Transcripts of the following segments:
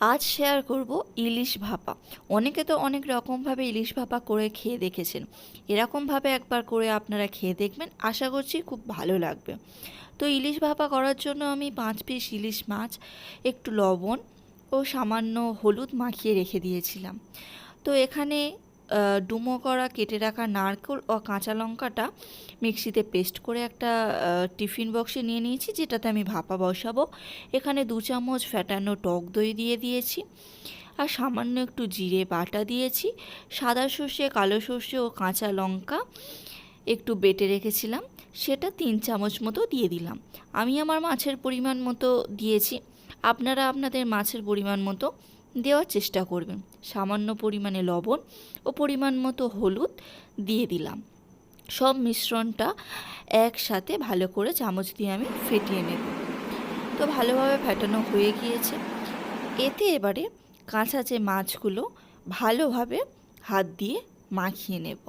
আজ শেয়ার করব ইলিশ ভাপা। অনেকে তো অনেক রকমভাবে ইলিশ ভাপা করে খেয়ে দেখেছেন। এরকমভাবে একবার করে আপনারা খেয়ে দেখবেন, আশা করছি খুব ভালো লাগবে। তো ইলিশ ভাপা করার জন্য আমি 5 পিস ইলিশ মাছ একটু লবণ ও সামান্য হলুদ মাখিয়ে রেখে দিয়েছিলাম। তো এখানে ডুমো করা কেটে রাখা নারকেল ও কাঁচা লঙ্কাটা মিক্সিতে পেস্ট করে একটা টিফিন বক্সে নিয়ে নিয়েছি, যেটাতে আমি ভাপা বসাবো। এখানে 2 চামচ ফ্যাটানো টক দই দিয়ে দিয়েছি, আর সামান্য একটু জিরে বাটা দিয়েছি। সাদা সর্ষে, কালো সর্ষে ও কাঁচা লঙ্কা একটু বেটে রেখেছিলাম, সেটা 3 চামচ মতো দিয়ে দিলাম। আমি আমার মাছের পরিমাণ মতো দিয়েছি, আপনারা আপনাদের মাছের পরিমাণ মতো দেওয়ার চেষ্টা করবেন। সামান্য পরিমাণে লবণ ও পরিমাণ মতো হলুদ দিয়ে দিলাম। সব মিশ্রণটা একসাথে ভালো করে চামচ দিয়ে আমি ফেটিয়ে নেব। তো ভালোভাবে ফেটানো হয়ে গিয়েছে। এতে এবারে কাঁচা যে মাছগুলো ভালোভাবে হাত দিয়ে মাখিয়ে নেব।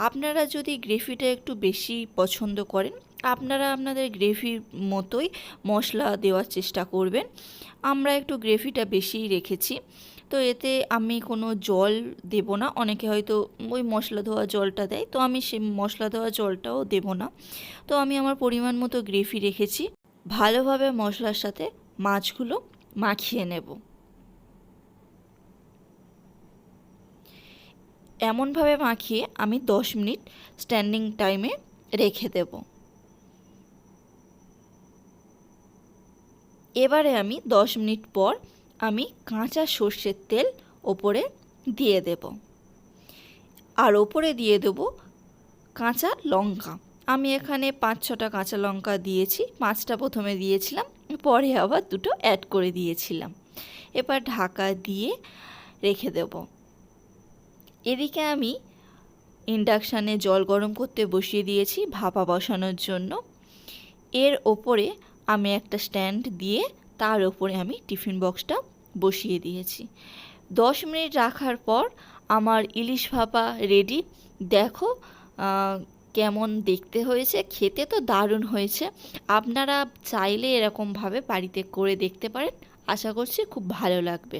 আপনারা যদি গ্রেভিটা একটু বেশি পছন্দ করেন, আপনারা আপনাদের গ্রেভির মতোই মশলা দেওয়ার চেষ্টা করবেন। আমরা একটু গ্রেভিটা বেশিই রেখেছি, তো এতে আমি কোনো জল দেব না। অনেকে হয়তো ওই মশলা ধোয়া জলটা দেয়, তো আমি সেই মশলা ধোয়া জলটাও দেব না। তো আমি আমার পরিমাণ মতো গ্রেভি রেখেছি। ভালোভাবে মশলার সাথে মাছগুলো মাখিয়ে নেব। এমনভাবে মাখিয়ে আমি 10 মিনিট স্ট্যান্ডিং টাইমে রেখে দেব। এবারে আমি 10 মিনিট পর আমি কাঁচা সর্ষের তেল ওপরে দিয়ে দেব, আর ওপরে দিয়ে দেব কাঁচা লঙ্কা। আমি এখানে 5-6টা কাঁচা লঙ্কা দিয়েছি। 5টা প্রথমে দিয়েছিলাম, পরে আবার 2টো অ্যাড করে দিয়েছিলাম। এবার ঢাকা দিয়ে রেখে দেব। এদিকে আমি ইন্ডাকশানে জল গরম করতে বসিয়ে দিয়েছি ভাপা বসানোর জন্য। এর ওপরে আমি একটা স্ট্যান্ড দিয়ে তার ওপরে আমি টিফিন বক্সটা বসিয়ে দিয়েছি। 10 মিনিট রাখার পর আমার ইলিশ ভাপা রেডি। দেখো কেমন দেখতে হয়েছে, খেতে তো দারুণ হয়েছে। আপনারা চাইলে এরকমভাবে বাড়িতে করে দেখতে পারেন, আশা করছি খুব ভালো লাগবে।